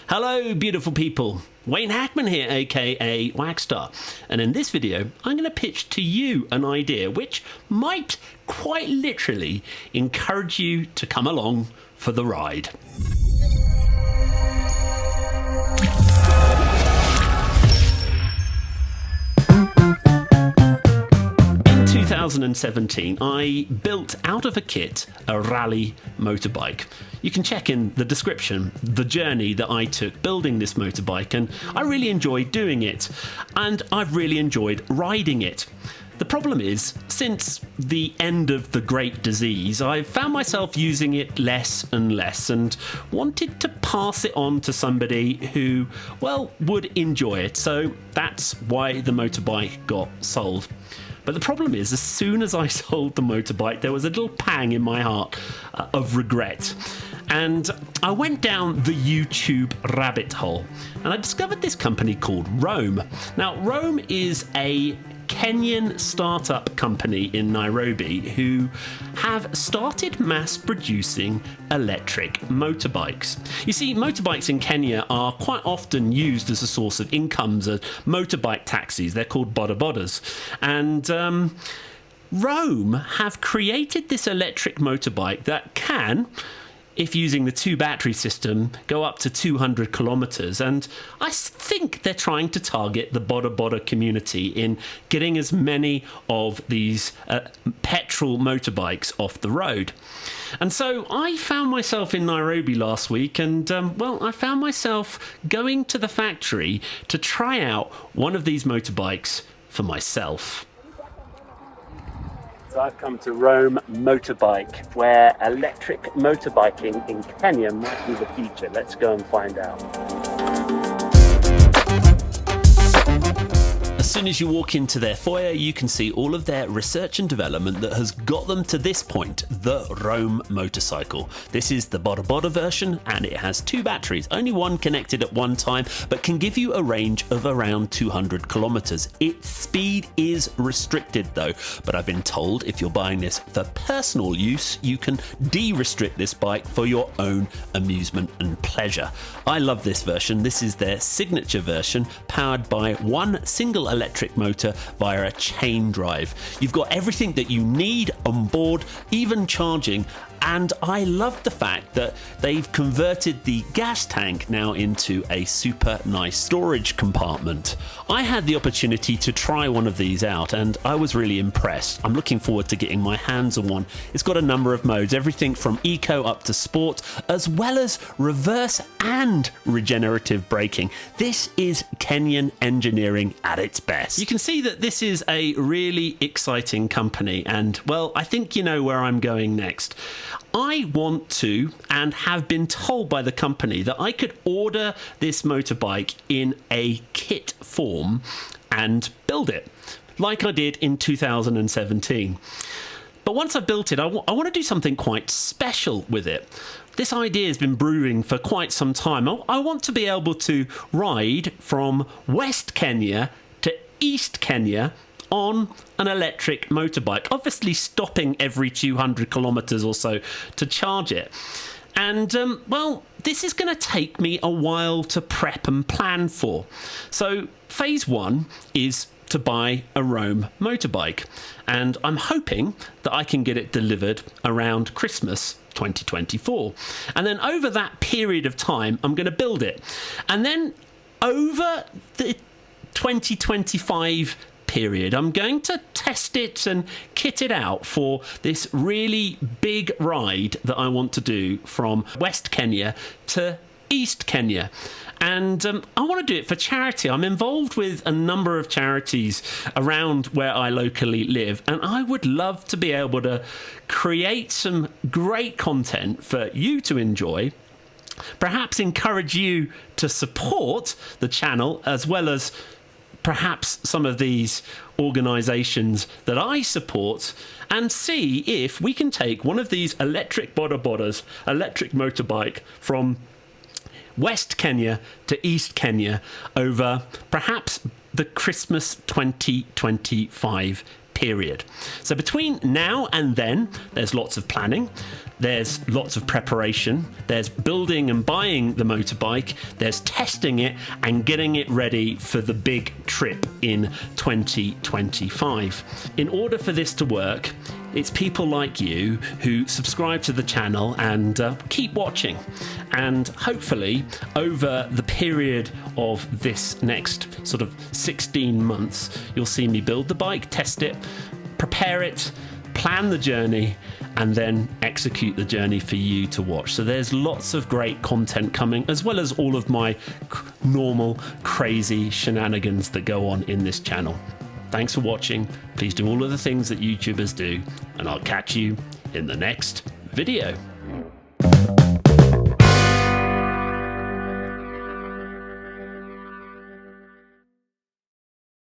Hello, beautiful people. Wayne Hackman here, aka Whackstar. And in this video, I'm going to pitch to you an idea which might quite literally encourage you to come along for the ride. In 2017, I built out of a kit a rally motorbike. You can check in the description the journey that I took building this motorbike, and I really enjoyed doing it, and I've really enjoyed riding it. The problem is, since the end of the Great Disease, I've found myself using it less and less and wanted to pass it on to somebody who, well, would enjoy it. So that's why the motorbike got sold. But the problem is, as soon as I sold the motorbike, there was a little pang in my heart of regret. And I went down the YouTube rabbit hole and I discovered this company called Roam. Now, Roam is a Kenyan startup company in Nairobi who have started mass producing electric motorbikes. You see, motorbikes in Kenya are quite often used as a source of incomes as motorbike taxis. They're called bodabodas. And Roam have created this electric motorbike that can, if using the 2 battery system, go up to 200 kilometers. And I think they're trying to target the boda community in getting as many of these petrol motorbikes off the road. And so I found myself in Nairobi last week and, I found myself going to the factory to try out one of these motorbikes for myself. So I've come to Roam Motorbike, where electric motorbiking in Kenya might be the future. Let's go and find out. As soon as you walk into their foyer, you can see all of their research and development that has got them to this point, the Roam motorcycle. This is the boda version, and it has 2 batteries, only one connected at one time, but can give you a range of around 200 kilometers. Its speed is restricted though, but I've been told if you're buying this for personal use, you can de-restrict this bike for your own amusement and pleasure. I love this version. This is their signature version, powered by one single electric motor via a chain drive. You've got everything that you need on board, even charging. And I love the fact that they've converted the gas tank now into a super nice storage compartment. I had the opportunity to try one of these out and I was really impressed. I'm looking forward to getting my hands on one. It's got a number of modes, everything from eco up to sport, as well as reverse and regenerative braking. This is Kenyan engineering at its best. You can see that this is a really exciting company and, well, I think you know where I'm going next. I want to, and have been told by the company, that I could order this motorbike in a kit form and build it, like I did in 2017. But once I've built it, I want to do something quite special with it. This idea has been brewing for quite some time. I want to be able to ride from West Kenya to East Kenya on an electric motorbike, obviously stopping every 200 kilometers or so to charge it. And, this is going to take me a while to prep and plan for. So phase 1 is to buy a Roam motorbike, and I'm hoping that I can get it delivered around Christmas 2024. And then over that period of time, I'm going to build it. And then over the 2025 period, I'm going to test it and kit it out for this really big ride that I want to do from West Kenya to East Kenya. And I want to do it for charity. I'm involved with a number of charities around where I locally live, and I would love to be able to create some great content for you to enjoy, perhaps encourage you to support the channel, as well as perhaps some of these organisations that I support, and see if we can take one of these electric bodabodas, electric motorbike, from West Kenya to East Kenya over perhaps the Christmas 2025 period. So between now and then, there's lots of planning, there's lots of preparation, there's building and buying the motorbike, there's testing it and getting it ready for the big trip in 2025. In order for this to work, it's people like you who subscribe to the channel and keep watching. And hopefully, over the period of this next sort of 16 months, you'll see me build the bike, test it, prepare it, plan the journey, and then execute the journey for you to watch. So there's lots of great content coming, as well as all of my normal, crazy shenanigans that go on in this channel. Thanks for watching. Please do all of the things that YouTubers do, and I'll catch you in the next video.